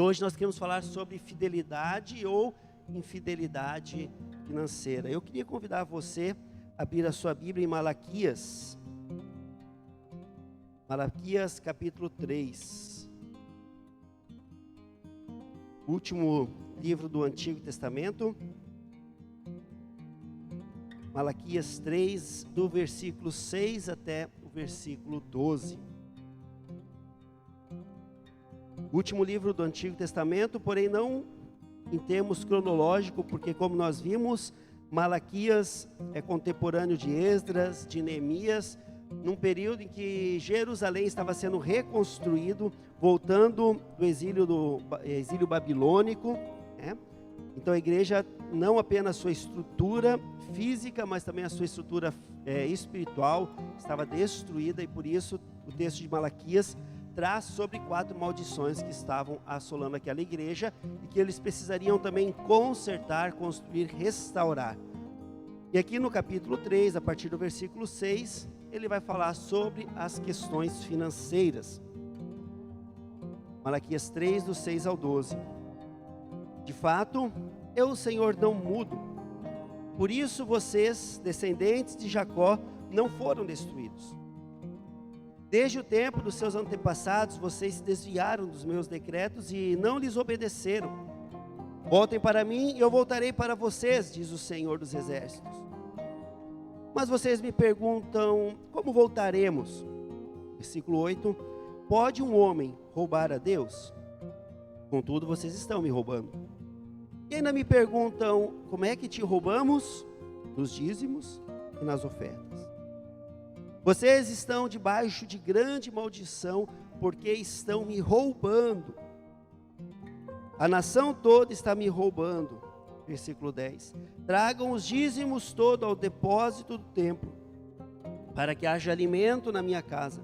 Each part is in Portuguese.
hoje nós queremos falar sobre fidelidade ou infidelidade financeira. Eu queria convidar você a abrir a sua Bíblia em Malaquias. Malaquias capítulo 3. Último livro do Antigo Testamento. Malaquias 3, do versículo 6 até o versículo 12. Último livro do Antigo Testamento, porém não em termos cronológicos, porque como nós vimos, Malaquias é contemporâneo de Esdras, de Neemias, num período em que Jerusalém estava sendo reconstruído, voltando do exílio babilônico, né? Então a igreja, não apenas a sua estrutura física, mas também a sua estrutura espiritual estava destruída, e por isso o texto de Malaquias traz sobre 4 maldições que estavam assolando aquela igreja e que eles precisariam também consertar, construir, restaurar. E aqui no capítulo 3, a partir do versículo 6, ele vai falar sobre as questões financeiras. Malaquias 3, do 6 ao 12. De fato, eu, o Senhor, não mudo. Por isso vocês, descendentes de Jacó, não foram destruídos. Desde o tempo dos seus antepassados, vocês se desviaram dos meus decretos e não lhes obedeceram. Voltem para mim e eu voltarei para vocês, diz o Senhor dos Exércitos. Mas vocês me perguntam, como voltaremos? Versículo 8, pode um homem roubar a Deus? Contudo, vocês estão me roubando. E ainda me perguntam, como é que te roubamos? Nos dízimos e nas ofertas. Vocês estão debaixo de grande maldição, porque estão me roubando. A nação toda está me roubando. Versículo 10. Tragam os dízimos todo ao depósito do templo, para que haja alimento na minha casa.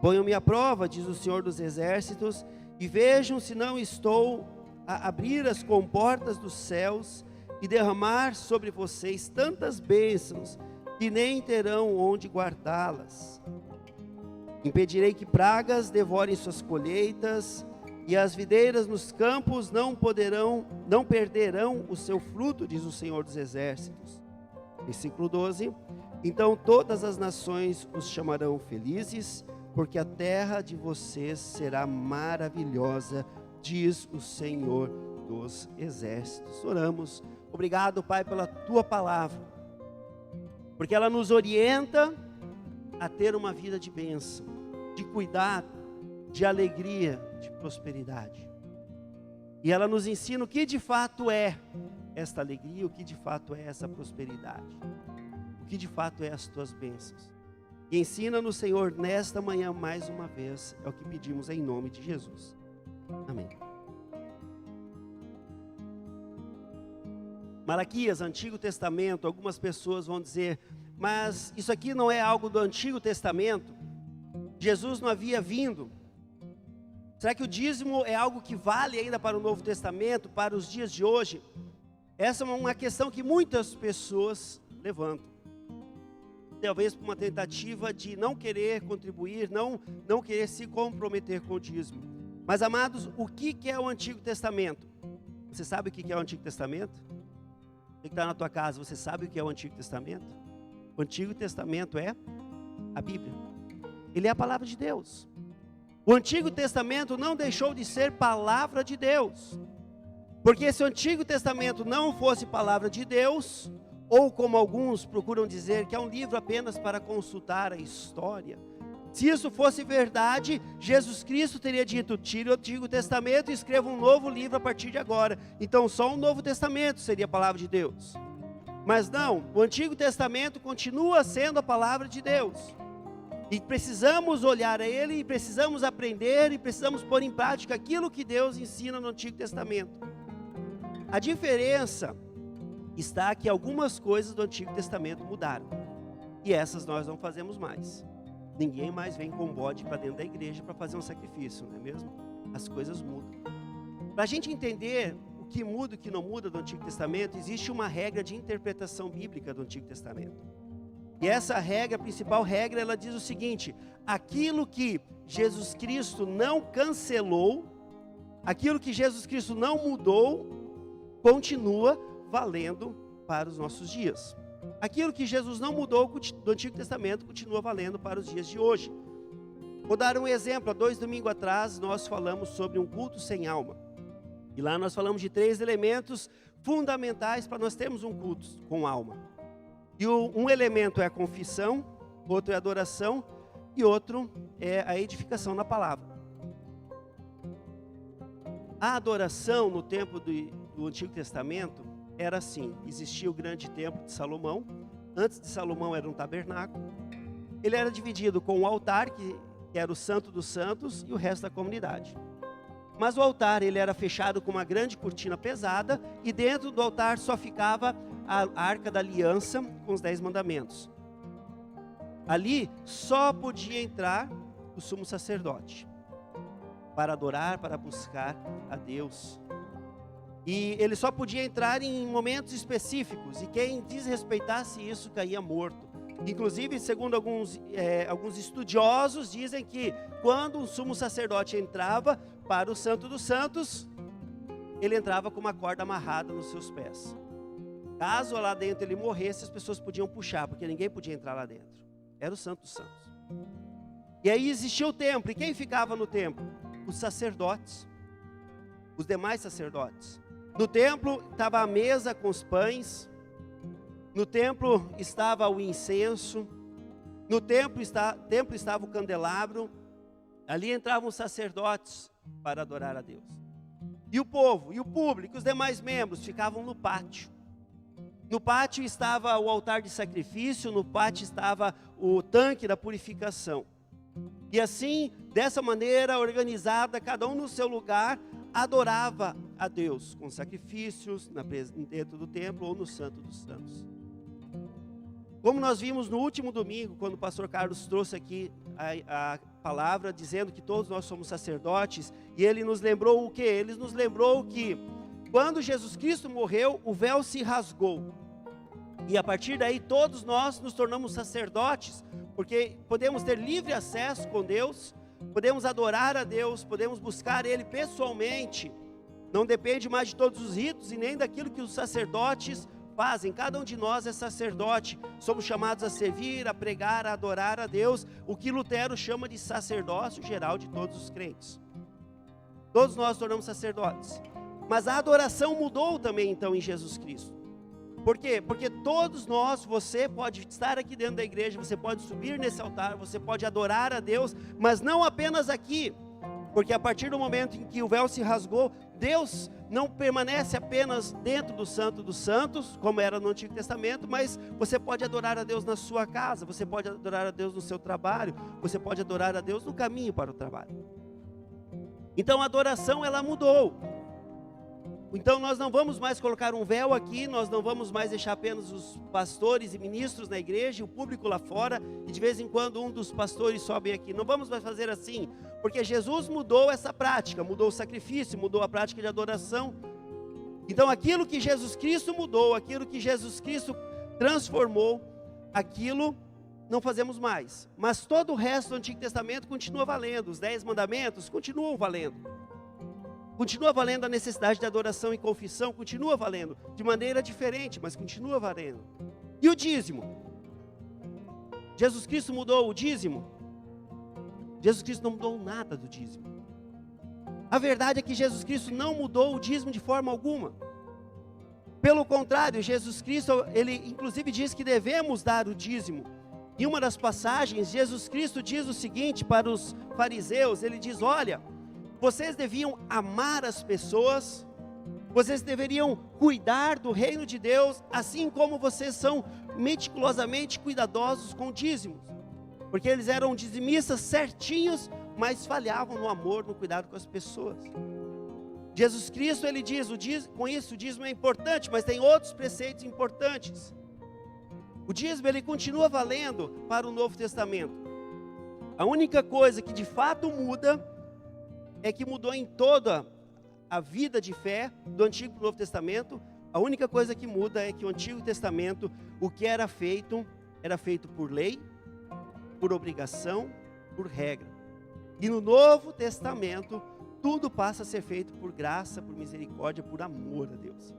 Ponham-me à prova, diz o Senhor dos Exércitos, e vejam se não estou a abrir as comportas dos céus e derramar sobre vocês tantas bênçãos, que nem terão onde guardá-las. Impedirei que pragas devorem suas colheitas, e as videiras nos campos não perderão o seu fruto, diz o Senhor dos Exércitos. Versículo 12. Então todas as nações os chamarão felizes, porque a terra de vocês será maravilhosa, diz o Senhor dos Exércitos. Oramos. Obrigado, Pai, pela Tua palavra, porque ela nos orienta a ter uma vida de bênção, de cuidado, de alegria, de prosperidade. E ela nos ensina o que de fato é esta alegria, o que de fato é essa prosperidade, o que de fato é as tuas bênçãos. E ensina-nos, Senhor, nesta manhã mais uma vez, é o que pedimos em nome de Jesus. Amém. Malaquias, Antigo Testamento. Algumas pessoas vão dizer, mas isso aqui não é algo do Antigo Testamento? Jesus não havia vindo? Será que o dízimo é algo que vale ainda para o Novo Testamento, para os dias de hoje? Essa é uma questão que muitas pessoas levantam. Talvez por uma tentativa de não querer contribuir, não querer se comprometer com o dízimo. Mas, amados, o que é o Antigo Testamento? Você sabe o que é o Antigo Testamento? Você que está na tua casa, você sabe o que é o Antigo Testamento? O Antigo Testamento é a Bíblia. Ele é a palavra de Deus. O Antigo Testamento não deixou de ser palavra de Deus. Porque se o Antigo Testamento não fosse palavra de Deus, ou como alguns procuram dizer, que é um livro apenas para consultar a história, se isso fosse verdade, Jesus Cristo teria dito, tire o Antigo Testamento e escreva um novo livro a partir de agora. Então só o Novo Testamento seria a palavra de Deus. Mas não, o Antigo Testamento continua sendo a palavra de Deus. E precisamos olhar a ele, e precisamos aprender, e precisamos pôr em prática aquilo que Deus ensina no Antigo Testamento. A diferença está que algumas coisas do Antigo Testamento mudaram. E essas nós não fazemos mais. Ninguém mais vem com bode para dentro da igreja para fazer um sacrifício, não é mesmo? As coisas mudam. Para a gente entender o que muda e o que não muda do Antigo Testamento, existe uma regra de interpretação bíblica do Antigo Testamento. E essa regra, a principal regra, ela diz o seguinte: aquilo que Jesus Cristo não cancelou, aquilo que Jesus Cristo não mudou, continua valendo para os nossos dias. Aquilo que Jesus não mudou do Antigo Testamento continua valendo para os dias de hoje. Vou dar um exemplo. Há 2 domingos atrás nós falamos sobre um culto sem alma. E lá nós falamos de 3 elementos fundamentais para nós termos um culto com alma. E um elemento é a confissão, outro é a adoração e outro é a edificação na palavra. A adoração no tempo do Antigo Testamento era assim: existia o grande templo de Salomão. Antes de Salomão era um tabernáculo. Ele era dividido com o altar, que era o Santo dos Santos, e o resto da comunidade. Mas o altar ele era fechado com uma grande cortina pesada, e dentro do altar só ficava a Arca da Aliança com os 10 mandamentos. Ali só podia entrar o sumo sacerdote para adorar, para buscar a Deus. E ele só podia entrar em momentos específicos, e quem desrespeitasse isso caía morto. Inclusive, segundo alguns estudiosos, dizem que quando um sumo sacerdote entrava para o Santo dos Santos, ele entrava com uma corda amarrada nos seus pés. Caso lá dentro ele morresse, as pessoas podiam puxar, porque ninguém podia entrar lá dentro. Era o Santo dos Santos. E aí existia o templo, e quem ficava no templo? Os sacerdotes, os demais sacerdotes. No templo estava a mesa com os pães, no templo estava o incenso, no templo estava o candelabro, ali entravam os sacerdotes para adorar a Deus. E o povo, e o público, os demais membros ficavam no pátio. No pátio estava o altar de sacrifício, no pátio estava o tanque da purificação. E assim, dessa maneira organizada, cada um no seu lugar, adorava a Deus com sacrifícios dentro do templo ou no Santo dos Santos. Como nós vimos no último domingo, quando o pastor Carlos trouxe aqui a palavra, dizendo que todos nós somos sacerdotes, e ele nos lembrou o quê? Ele nos lembrou que quando Jesus Cristo morreu, o véu se rasgou. E a partir daí todos nós nos tornamos sacerdotes, porque podemos ter livre acesso com Deus, podemos adorar a Deus, podemos buscar Ele pessoalmente. Não depende mais de todos os ritos e nem daquilo que os sacerdotes fazem. Cada um de nós é sacerdote. Somos chamados a servir, a pregar, a adorar a Deus, o que Lutero chama de sacerdócio geral de todos os crentes. Todos nós tornamos sacerdotes. Mas a adoração mudou também então em Jesus Cristo. Por quê? Porque todos nós, você pode estar aqui dentro da igreja, você pode subir nesse altar, você pode adorar a Deus, mas não apenas aqui. Porque a partir do momento em que o véu se rasgou, Deus não permanece apenas dentro do Santo dos Santos, como era no Antigo Testamento, mas você pode adorar a Deus na sua casa, você pode adorar a Deus no seu trabalho, você pode adorar a Deus no caminho para o trabalho. Então a adoração ela mudou. Então nós não vamos mais colocar um véu aqui, nós não vamos mais deixar apenas os pastores e ministros na igreja, e o público lá fora, e de vez em quando um dos pastores sobe aqui. Não vamos mais fazer assim, porque Jesus mudou essa prática, mudou o sacrifício, mudou a prática de adoração. Então aquilo que Jesus Cristo mudou, aquilo que Jesus Cristo transformou, aquilo não fazemos mais. Mas todo o resto do Antigo Testamento continua valendo, os 10 mandamentos continuam valendo. Continua valendo a necessidade de adoração e confissão, continua valendo, de maneira diferente, mas continua valendo. E o dízimo? Jesus Cristo mudou o dízimo? Jesus Cristo não mudou nada do dízimo. A verdade é que Jesus Cristo não mudou o dízimo de forma alguma. Pelo contrário, Jesus Cristo, ele inclusive diz que devemos dar o dízimo. Em uma das passagens, Jesus Cristo diz o seguinte para os fariseus, ele diz: olha, vocês deviam amar as pessoas, vocês deveriam cuidar do reino de Deus, assim como vocês são meticulosamente cuidadosos com dízimos. Porque eles eram dizimistas certinhos, mas falhavam no amor, no cuidado com as pessoas. Jesus Cristo, ele diz, com isso o dízimo é importante, mas tem outros preceitos importantes. O dízimo, ele continua valendo para o Novo Testamento. A única coisa que de fato muda é que mudou em toda a vida de fé do Antigo e do Novo Testamento. A única coisa que muda é que o Antigo Testamento, o que era feito por lei, por obrigação, por regra. E no Novo Testamento, tudo passa a ser feito por graça, por misericórdia, por amor a Deus.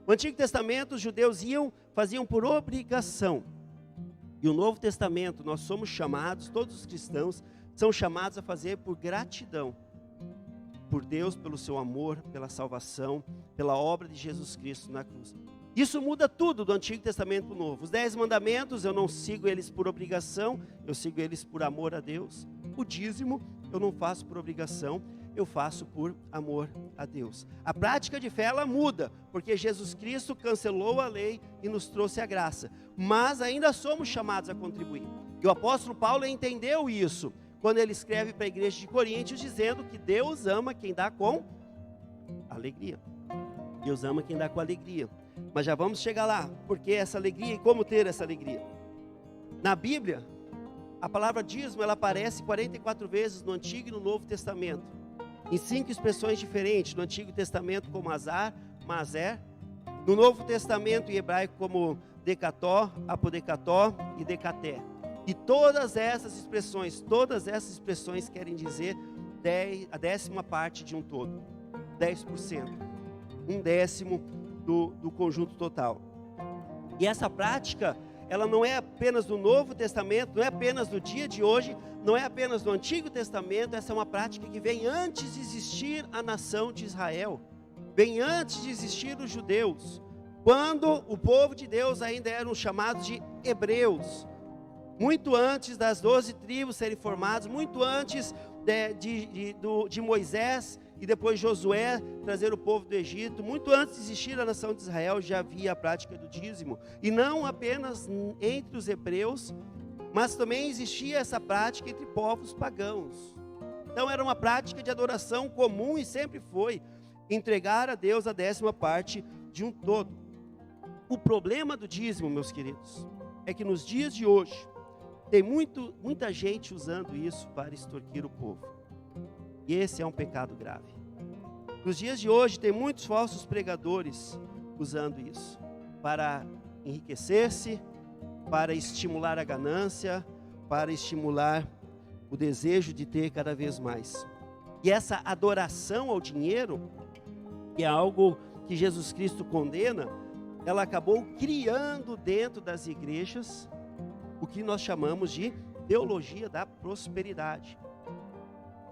No Antigo Testamento, os judeus faziam por obrigação. E o Novo Testamento, nós somos chamados, todos os cristãos, são chamados a fazer por gratidão. Por Deus, pelo seu amor, pela salvação, pela obra de Jesus Cristo na cruz. Isso muda tudo do Antigo Testamento para o Novo. Os 10 mandamentos, eu não sigo eles por obrigação, eu sigo eles por amor a Deus. O dízimo, eu não faço por obrigação, eu faço por amor a Deus. A prática de fé, ela muda, porque Jesus Cristo cancelou a lei e nos trouxe a graça. Mas ainda somos chamados a contribuir. E o apóstolo Paulo entendeu isso, quando ele escreve para a igreja de Coríntios, dizendo que Deus ama quem dá com alegria. Deus ama quem dá com alegria. Mas já vamos chegar lá, porque essa alegria e como ter essa alegria. Na Bíblia, a palavra dízimo, ela aparece 44 vezes no Antigo e no Novo Testamento. Em 5 expressões diferentes, no Antigo Testamento como azar, mazer. No Novo Testamento em hebraico como decató, apodecató e decaté. E todas essas expressões querem dizer a 10ª parte de um todo. 10%. 1/10 do conjunto total. E essa prática, ela não é apenas do Novo Testamento, não é apenas do dia de hoje, não é apenas do Antigo Testamento, essa é uma prática que vem antes de existir a nação de Israel, vem antes de existir os judeus, quando o povo de Deus ainda eram chamados de hebreus, muito antes das 12 tribos serem formadas, muito antes de Moisés e depois Josué trazer o povo do Egito, muito antes de existir a nação de Israel, já havia a prática do dízimo, e não apenas entre os hebreus, mas também existia essa prática entre povos pagãos. Então era uma prática de adoração comum e sempre foi entregar a Deus a 10ª parte de um todo. O problema do dízimo, meus queridos, é que nos dias de hoje, tem muita gente usando isso para extorquir o povo. E esse é um pecado grave. Nos dias de hoje, tem muitos falsos pregadores usando isso para enriquecer-se, para estimular a ganância, para estimular o desejo de ter cada vez mais. E essa adoração ao dinheiro, que é algo que Jesus Cristo condena, ela acabou criando dentro das igrejas o que nós chamamos de teologia da prosperidade.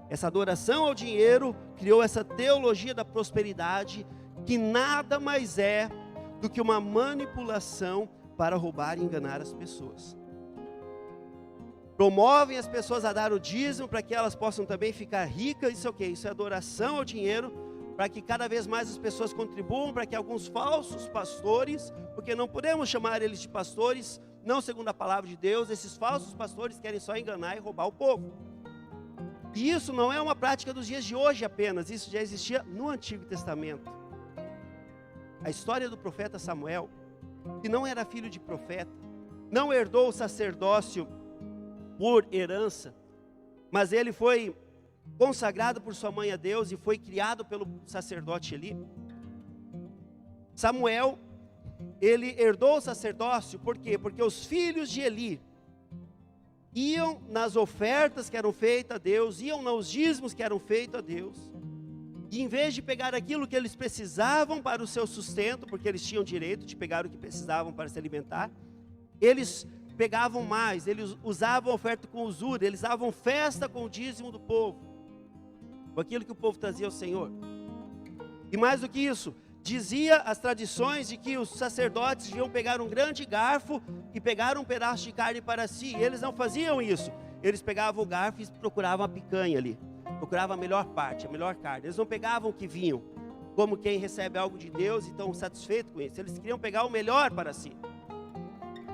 Essa adoração ao dinheiro criou essa teologia da prosperidade, que nada mais é do que uma manipulação para roubar e enganar as pessoas. Promovem as pessoas a dar o dízimo para que elas possam também ficar ricas. Isso é o quê? Isso é adoração ao dinheiro, para que cada vez mais as pessoas contribuam, para que alguns falsos pastores, porque não podemos chamar eles de pastores, não segundo a palavra de Deus, esses falsos pastores querem só enganar e roubar o povo. E isso não é uma prática dos dias de hoje apenas, isso já existia no Antigo Testamento. A história do profeta Samuel, que não era filho de profeta, não herdou o sacerdócio por herança, mas ele foi consagrado por sua mãe a Deus e foi criado pelo sacerdote Eli. Samuel, ele herdou o sacerdócio, por quê? Porque os filhos de Eli iam nas ofertas que eram feitas a Deus, iam nos dízimos que eram feitos a Deus, e em vez de pegar aquilo que eles precisavam para o seu sustento, porque eles tinham direito de pegar o que precisavam para se alimentar, eles pegavam mais, eles usavam a oferta com usura, eles davam festa com o dízimo do povo, com aquilo que o povo trazia ao Senhor. E mais do que isso, dizia as tradições de que os sacerdotes deviam pegar um grande garfo e pegar um pedaço de carne para si. E eles não faziam isso. Eles pegavam o garfo e procuravam a picanha ali. Procuravam a melhor parte, a melhor carne. Eles não pegavam o que vinham, como quem recebe algo de Deus e estão satisfeitos com isso. Eles queriam pegar o melhor para si.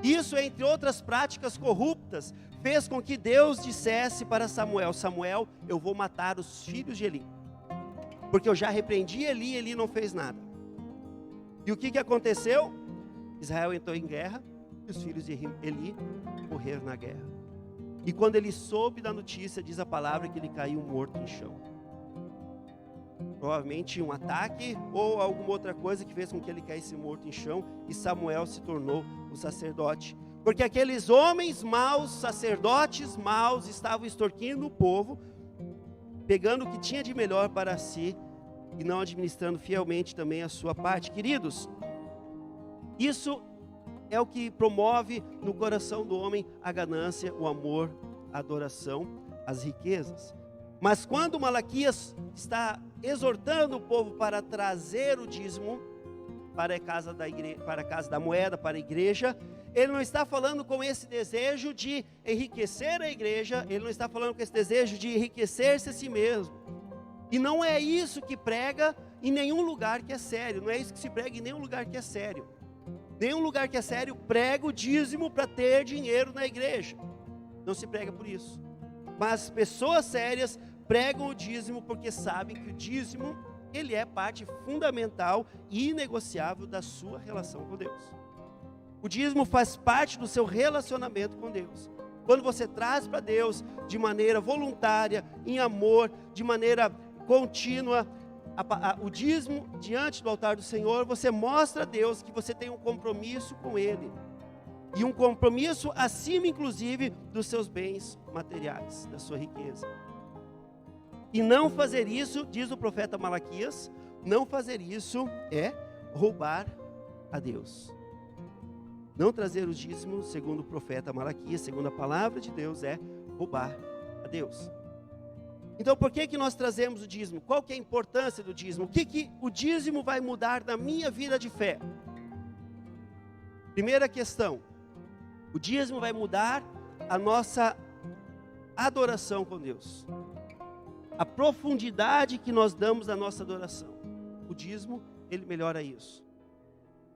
Isso, entre outras práticas corruptas, fez com que Deus dissesse para Samuel: Samuel, eu vou matar os filhos de Eli, porque eu já repreendi Eli e Eli não fez nada. E o que aconteceu? Israel entrou em guerra e os filhos de Eli morreram na guerra. E quando ele soube da notícia, diz a palavra que ele caiu morto no chão. Provavelmente um ataque ou alguma outra coisa que fez com que ele caísse morto em chão, e Samuel se tornou o sacerdote. Porque aqueles homens maus, sacerdotes maus, estavam extorquindo o povo, pegando o que tinha de melhor para si e não administrando fielmente também a sua parte. Queridos, isso é o que promove no coração do homem a ganância, o amor, a adoração, as riquezas. Mas quando Malaquias está exortando o povo para trazer o dízimo para a casa da moeda, para a igreja, ele não está falando com esse desejo de enriquecer a igreja, ele não está falando com esse desejo de enriquecer-se a si mesmo. E não é isso que prega em nenhum lugar que é sério, não é isso que se prega em nenhum lugar que é sério. Nenhum lugar que é sério prega o dízimo para ter dinheiro na igreja. Não se prega por isso. Mas pessoas sérias pregam o dízimo porque sabem que o dízimo, ele é parte fundamental e inegociável da sua relação com Deus. O dízimo faz parte do seu relacionamento com Deus. Quando você traz para Deus de maneira voluntária, em amor, de maneira contínua, o dízimo diante do altar do Senhor, você mostra a Deus que você tem um compromisso com Ele. E um compromisso acima, inclusive, dos seus bens materiais, da sua riqueza. E não fazer isso, diz o profeta Malaquias, não fazer isso é roubar a Deus. Não trazer o dízimo, segundo o profeta Malaquias, segundo a palavra de Deus, é roubar a Deus. Então, por que nós trazemos o dízimo? Qual que é a importância do dízimo? O que o dízimo vai mudar na minha vida de fé? Primeira questão, o dízimo vai mudar a nossa adoração com Deus. A profundidade que nós damos à nossa adoração. O dízimo, ele melhora isso.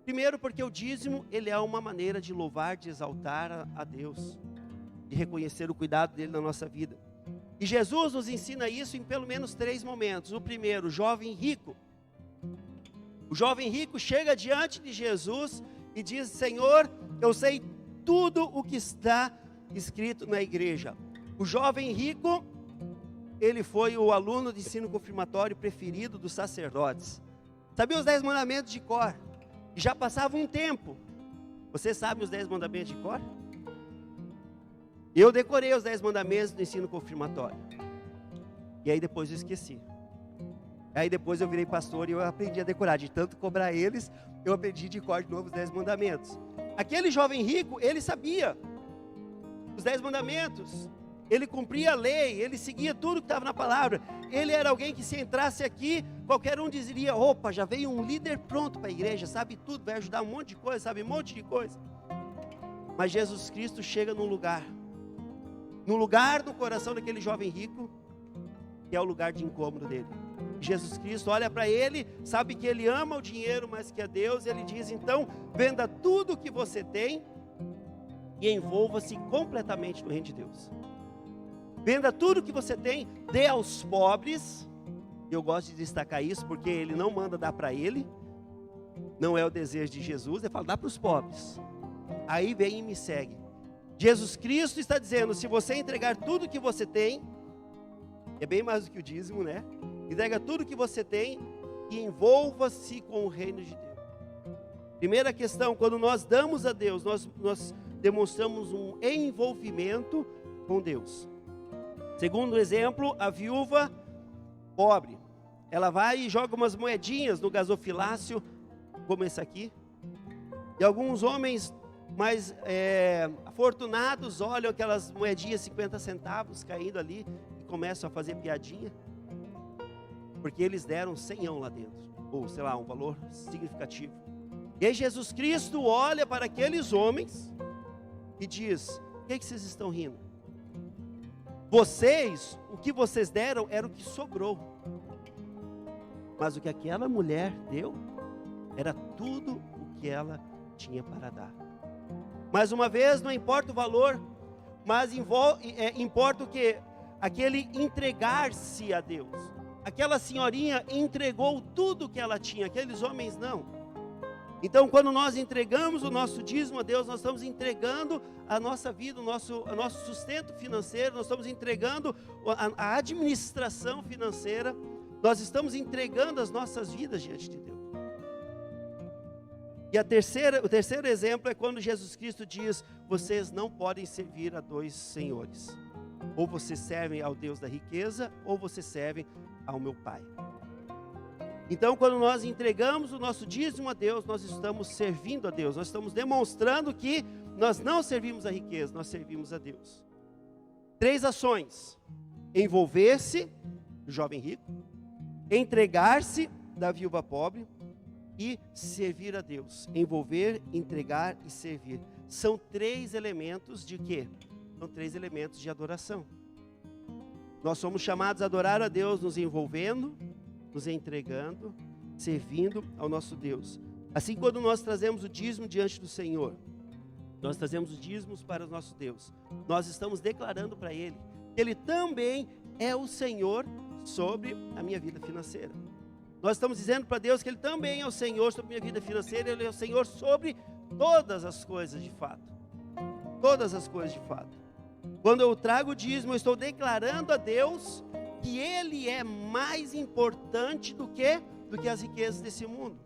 Primeiro, porque o dízimo, ele é uma maneira de louvar, de exaltar a Deus, de reconhecer o cuidado dele na nossa vida. E Jesus nos ensina isso em pelo menos 3 momentos. O primeiro, o jovem rico. O jovem rico chega diante de Jesus e diz: Senhor, eu sei tudo o que está escrito na igreja. O jovem rico, ele foi o aluno de ensino confirmatório preferido dos sacerdotes. Sabia os 10 mandamentos de cor. E já passava um tempo. Você sabe os 10 mandamentos de cor? Eu decorei os 10 mandamentos do ensino confirmatório. E aí depois eu esqueci. Aí depois eu virei pastor e eu aprendi a decorar. De tanto cobrar eles, eu aprendi de cor de novo os 10 mandamentos. Aquele jovem rico, ele sabia os 10 mandamentos. Ele cumpria a lei, ele seguia tudo que estava na palavra. Ele era alguém que, se entrasse aqui, qualquer um diria: opa, já veio um líder pronto para a igreja, sabe tudo, vai ajudar um monte de coisa, sabe um monte de coisa. Mas Jesus Cristo chega num lugar no coração daquele jovem rico, que é o lugar de incômodo dele. Jesus Cristo olha para ele, sabe que ele ama o dinheiro mais que a Deus, e ele diz: então, venda tudo o que você tem e envolva-se completamente no reino de Deus. Venda tudo que você tem, dê aos pobres. Eu gosto de destacar isso, porque ele não manda dar para ele, não é o desejo de Jesus, ele fala: dá para os pobres, aí vem e me segue. Jesus Cristo está dizendo: se você entregar tudo que você tem, é bem mais do que o dízimo, né? Entrega tudo que você tem e envolva-se com o reino de Deus. Primeira questão, quando nós damos a Deus, nós demonstramos um envolvimento com Deus. Segundo exemplo, a viúva pobre, ela vai e joga umas moedinhas no gasofilácio, como esse aqui, e alguns homens mais afortunados olham aquelas moedinhas 50 centavos caindo ali e começam a fazer piadinha, porque eles deram 100 lá dentro, ou sei lá, um valor significativo. E aí Jesus Cristo olha para aqueles homens e diz: o que vocês estão rindo? Vocês, o que vocês deram era o que sobrou, mas o que aquela mulher deu era tudo o que ela tinha para dar. Mais uma vez, não importa o valor, mas importa o que? Aquele entregar-se a Deus. Aquela senhorinha entregou tudo o que ela tinha, aqueles homens não. Então, quando nós entregamos o nosso dízimo a Deus, nós estamos entregando a nossa vida, o nosso sustento financeiro, nós estamos entregando a administração financeira, nós estamos entregando as nossas vidas diante de Deus. E o terceiro exemplo é quando Jesus Cristo diz: vocês não podem servir a 2 senhores. Ou você serve ao Deus da riqueza, ou você serve ao meu Pai. Então, quando nós entregamos o nosso dízimo a Deus, nós estamos servindo a Deus. Nós estamos demonstrando que nós não servimos a riqueza, nós servimos a Deus. 3 ações: envolver-se, do jovem rico, entregar-se, da viúva pobre, e servir a Deus. Envolver, entregar e servir. São 3 elementos de quê? São 3 elementos de adoração. Nós somos chamados a adorar a Deus nos envolvendo, nos entregando, servindo ao nosso Deus. Assim, quando nós trazemos o dízimo diante do Senhor, nós trazemos os dízimos para o nosso Deus. Nós estamos declarando para Ele que Ele também é o Senhor sobre a minha vida financeira. Nós estamos dizendo para Deus que Ele também é o Senhor sobre a minha vida financeira. Ele é o Senhor sobre todas as coisas de fato. Todas as coisas de fato. Quando eu trago o dízimo, eu estou declarando a Deus que Ele é mais importante do que as riquezas desse mundo.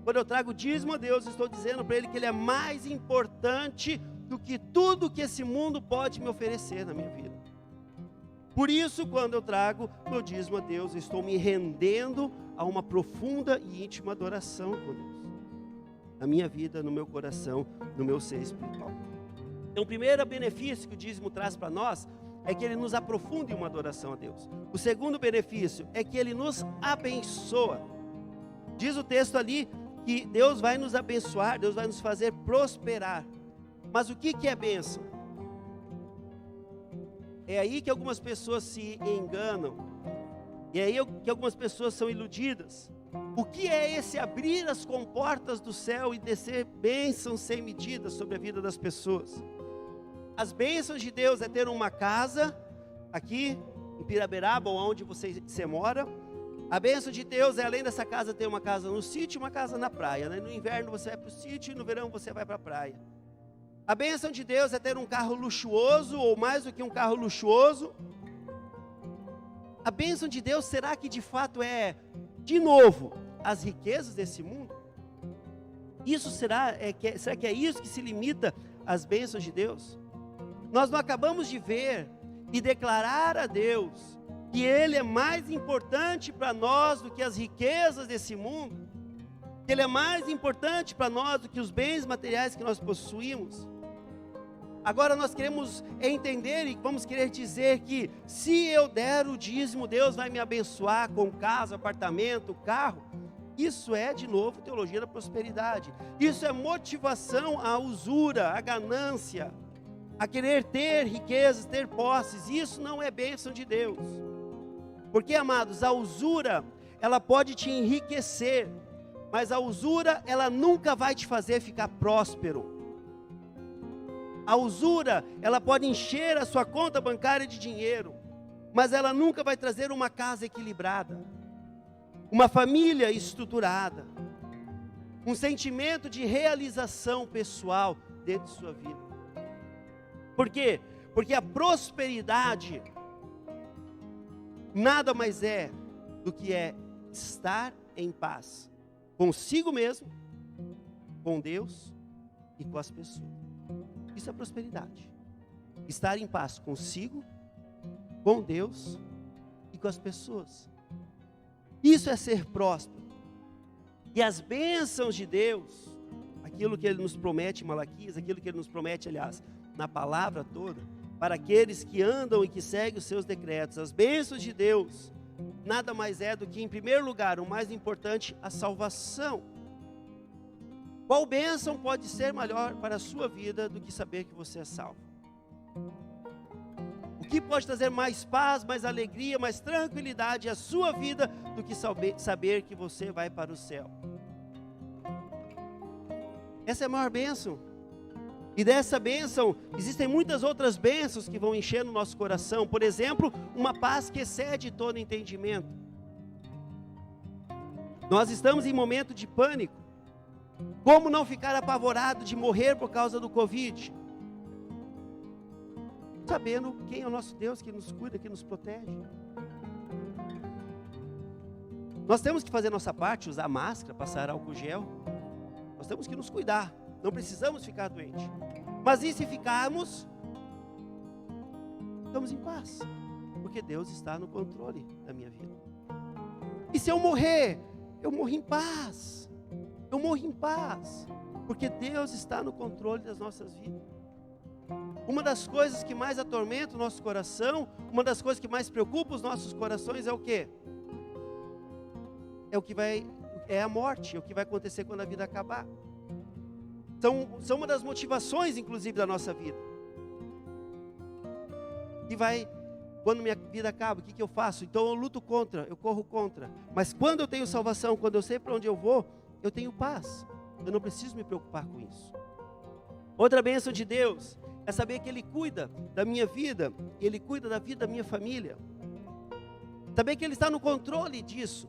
Quando eu trago o dízimo a Deus, eu estou dizendo para Ele que Ele é mais importante do que tudo que esse mundo pode me oferecer na minha vida. Por isso, quando eu trago meu dízimo a Deus, eu estou me rendendo a uma profunda e íntima adoração com Deus. Na minha vida, no meu coração, no meu ser espiritual. Então, o primeiro benefício que o dízimo traz para nós é que ele nos aprofunda em uma adoração a Deus. O segundo benefício é que ele nos abençoa. Diz o texto ali que Deus vai nos abençoar, Deus vai nos fazer prosperar. Mas o que é bênção? É aí que algumas pessoas se enganam. E é aí que algumas pessoas são iludidas. O que é esse abrir as comportas do céu e descer bênçãos sem medida sobre a vida das pessoas? As bênçãos de Deus é ter uma casa aqui em Piraberaba, ou onde você mora. A bênção de Deus é, além dessa casa, ter uma casa no sítio e uma casa na praia, né? No inverno você vai para o sítio e no verão você vai para a praia. A bênção de Deus é ter um carro luxuoso, ou mais do que um carro luxuoso. A bênção de Deus, será que de fato é, de novo, as riquezas desse mundo? Será que é isso que se limita às bênçãos de Deus? Nós não acabamos de ver e declarar a Deus que Ele é mais importante para nós do que as riquezas desse mundo, que Ele é mais importante para nós do que os bens materiais que nós possuímos. Agora nós queremos entender e vamos querer dizer que se eu der o dízimo, Deus vai me abençoar com casa, apartamento, carro. Isso é, de novo, teologia da prosperidade. Isso é motivação à usura, à ganância, a querer ter riquezas, ter posses. Isso não é bênção de Deus. Porque, amados, a usura, ela pode te enriquecer, mas a usura, ela nunca vai te fazer ficar próspero. A usura, ela pode encher a sua conta bancária de dinheiro, mas ela nunca vai trazer uma casa equilibrada, uma família estruturada, um sentimento de realização pessoal dentro de sua vida. Por quê? Porque a prosperidade nada mais é do que estar em paz consigo mesmo, com Deus e com as pessoas. Isso é prosperidade. Estar em paz consigo, com Deus e com as pessoas. Isso é ser próspero. E as bênçãos de Deus, aquilo que Ele nos promete em Malaquias, aquilo que Ele nos promete, aliás, na palavra toda, para aqueles que andam e que seguem os seus decretos, as bênçãos de Deus, nada mais é do que, em primeiro lugar, o mais importante, a salvação. Qual bênção pode ser maior para a sua vida do que saber que você é salvo? O que pode trazer mais paz, mais alegria, mais tranquilidade à sua vida do que saber que você vai para o céu? Essa é a maior bênção. E dessa bênção, existem muitas outras bênçãos que vão encher no nosso coração. Por exemplo, uma paz que excede todo entendimento. Nós estamos em momento de pânico. Como não ficar apavorado de morrer por causa do Covid? Sabendo quem é o nosso Deus, que nos cuida, que nos protege. Nós temos que fazer nossa parte, usar máscara, passar álcool gel. Nós temos que nos cuidar, não precisamos ficar doentes. Mas e se ficarmos? ficamos em paz, porque Deus está no controle da minha vida. E se eu morrer, eu morro em paz. Eu morro em paz, porque Deus está no controle das nossas vidas. Uma das coisas que mais atormenta o nosso coração, uma das coisas que mais preocupa os nossos corações é o quê? É a morte, é o que vai acontecer quando a vida acabar. São uma das motivações, inclusive, da nossa vida. Quando minha vida acaba, o que eu faço? Então eu luto contra, eu corro contra. Mas quando eu tenho salvação, quando eu sei para onde eu vou, eu tenho paz. Eu não preciso me preocupar com isso. Outra bênção de Deus é saber que Ele cuida da minha vida, Ele cuida da vida da minha família. Saber que Ele está no controle disso.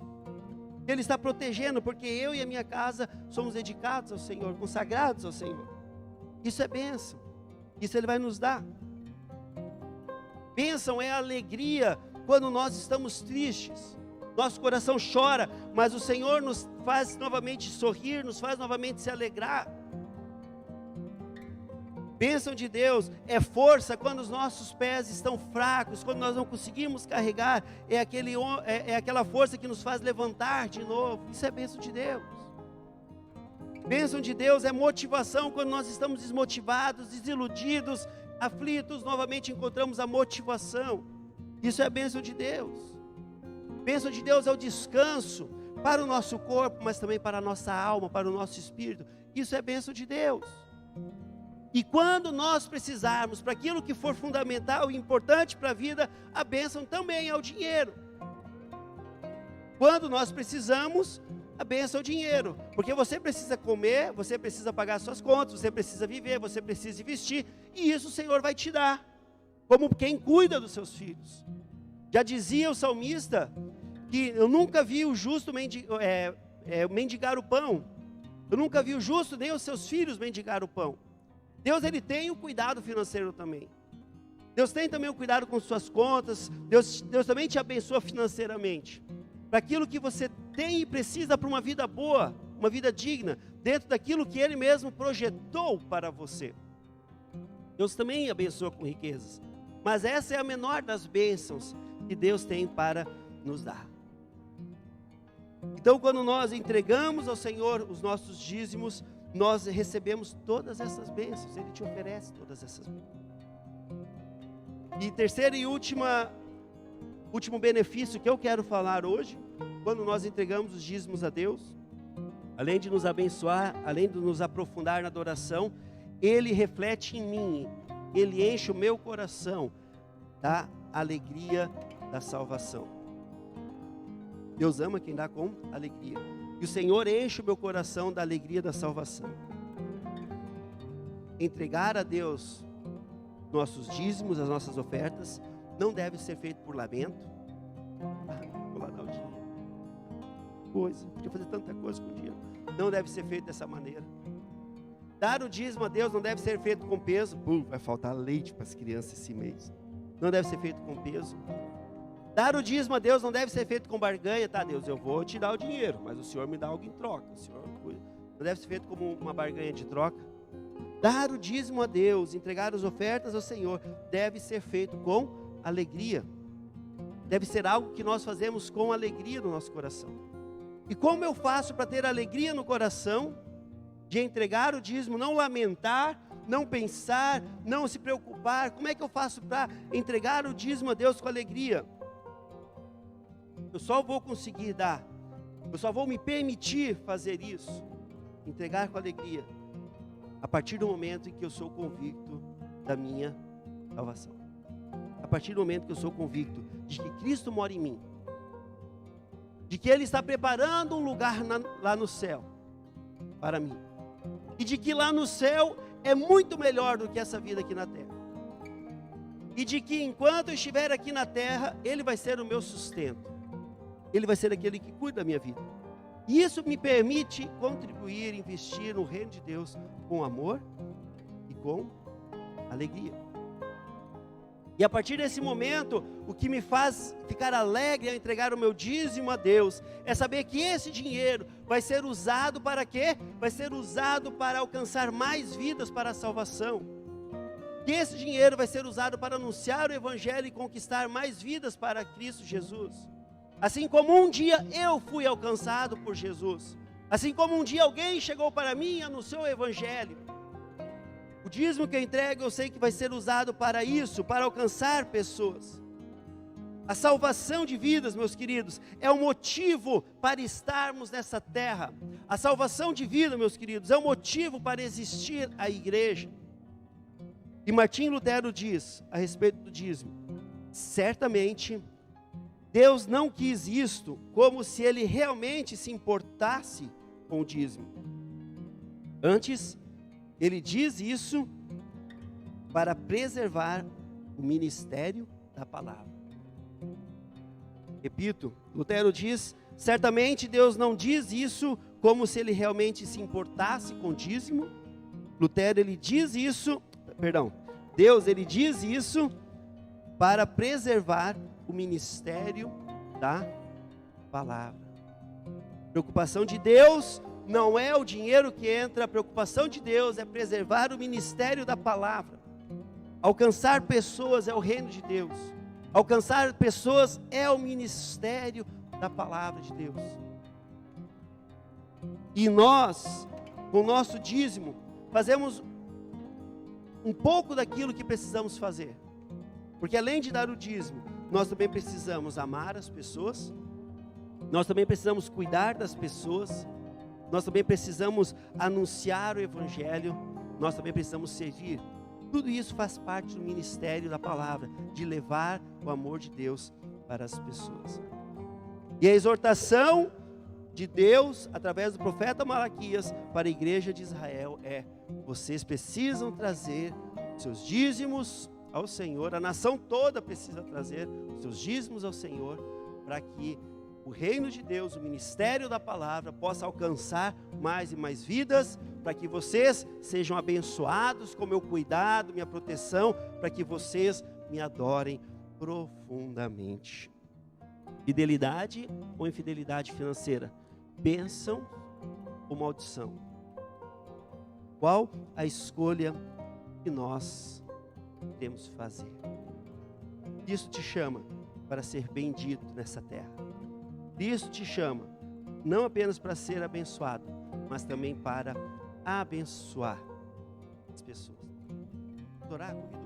Ele está protegendo, porque eu e a minha casa somos dedicados ao Senhor, consagrados ao Senhor. Isso é bênção. Isso Ele vai nos dar. Bênção é a alegria quando nós estamos tristes. Nosso coração chora, mas o Senhor nos faz novamente sorrir, nos faz novamente se alegrar. Bênção de Deus é força quando os nossos pés estão fracos, quando nós não conseguimos carregar, é aquela força que nos faz levantar de novo. Isso é bênção de Deus. Bênção de Deus é motivação quando nós estamos desmotivados, desiludidos, aflitos, novamente encontramos a motivação. Isso é bênção de Deus. Bênção de Deus é o descanso para o nosso corpo, mas também para a nossa alma, para o nosso espírito. Isso é bênção de Deus. E quando nós precisarmos, para aquilo que for fundamental e importante para a vida, a bênção também é o dinheiro. Quando nós precisamos, a bênção é o dinheiro. Porque você precisa comer, você precisa pagar suas contas, você precisa viver, você precisa investir. E isso o Senhor vai te dar, como quem cuida dos seus filhos. Já dizia o salmista, que eu nunca vi o justo mendigar o pão. Eu nunca vi o justo nem os seus filhos mendigar o pão. Deus, Ele tem o cuidado financeiro também. Deus tem também o cuidado com suas contas. Deus também te abençoa financeiramente. Para aquilo que você tem e precisa para uma vida boa, uma vida digna, dentro daquilo que Ele mesmo projetou para você. Deus também abençoa com riquezas. Mas essa é a menor das bênçãos que Deus tem para nos dar. Então, quando nós entregamos ao Senhor os nossos dízimos, nós recebemos todas essas bênçãos. Ele te oferece todas essas bênçãos. E terceiro e último benefício que eu quero falar hoje, quando nós entregamos os dízimos a Deus, além de nos abençoar, além de nos aprofundar na adoração, Ele reflete em mim, Ele enche o meu coração da alegria da salvação. Deus ama quem dá com alegria. E o Senhor enche o meu coração da alegria da salvação. Entregar a Deus nossos dízimos, as nossas ofertas, não deve ser feito por lamento. Vou lá dar o dinheiro. Podia fazer tanta coisa com o dinheiro. Não deve ser feito dessa maneira. Dar o dízimo a Deus não deve ser feito com peso. Vai faltar leite para as crianças esse mês. Não deve ser feito com peso. Dar o dízimo a Deus não deve ser feito com barganha. Tá, Deus, eu vou te dar o dinheiro, mas o Senhor me dá algo em troca. Não deve ser feito como uma barganha de troca. Dar o dízimo a Deus, entregar as ofertas ao Senhor, deve ser feito com alegria. Deve ser algo que nós fazemos com alegria no nosso coração. E como eu faço para ter alegria no coração, de entregar o dízimo, não lamentar, não pensar, não se preocupar? Como é que eu faço para entregar o dízimo a Deus com alegria? Eu só vou conseguir dar, eu só vou me permitir fazer isso, entregar com alegria, a partir do momento em que eu sou convicto da minha salvação. A partir do momento que eu sou convicto de que Cristo mora em mim, de que Ele está preparando um lugar lá no céu para mim, e de que lá no céu é muito melhor do que essa vida aqui na terra, e de que enquanto eu estiver aqui na terra, Ele vai ser o meu sustento, Ele vai ser aquele que cuida da minha vida. E isso me permite contribuir, investir no reino de Deus com amor e com alegria. E a partir desse momento, o que me faz ficar alegre ao entregar o meu dízimo a Deus, é saber que esse dinheiro vai ser usado para quê? Vai ser usado para alcançar mais vidas para a salvação. que esse dinheiro vai ser usado para anunciar o Evangelho e conquistar mais vidas para Cristo Jesus. Assim como um dia eu fui alcançado por Jesus. Assim como um dia alguém chegou para mim e anunciou o Evangelho. O dízimo que eu entrego, eu sei que vai ser usado para isso, para alcançar pessoas. A salvação de vidas, meus queridos, é o motivo para estarmos nessa terra. A salvação de vida, meus queridos, é o motivo para existir a igreja. E Martim Lutero diz, a respeito do dízimo: certamente, Deus não quis isto como se Ele realmente se importasse com o dízimo. Antes, Ele diz isso para preservar o ministério da palavra. Repito, Lutero diz, certamente Deus não diz isso como se Ele realmente se importasse com o dízimo. Lutero, ele diz isso, Deus, ele diz isso para preservar o ministério da palavra. A preocupação de Deus não é o dinheiro que entra, a preocupação de Deus é preservar o ministério da palavra. Alcançar pessoas é o reino de Deus. Alcançar pessoas é o ministério da palavra de Deus. E nós, com o nosso dízimo, fazemos um pouco daquilo que precisamos fazer. Porque além de dar o dízimo, nós também precisamos amar as pessoas, nós também precisamos cuidar das pessoas, nós também precisamos anunciar o Evangelho, nós também precisamos servir. Tudo isso faz parte do ministério da palavra, de levar o amor de Deus para as pessoas. E a exortação de Deus, através do profeta Malaquias, para a igreja de Israel é: vocês precisam trazer seus dízimos ao Senhor, a nação toda precisa trazer os seus dízimos ao Senhor, para que o reino de Deus, o ministério da palavra, possa alcançar mais e mais vidas, para que vocês sejam abençoados com meu cuidado, minha proteção, para que vocês me adorem profundamente. Fidelidade ou infidelidade financeira? Bênção ou maldição? Qual a escolha que nós temos que fazer? Cristo te chama para ser bendito nessa terra. Cristo te chama não apenas para ser abençoado, mas também para abençoar as pessoas. Orar comigo.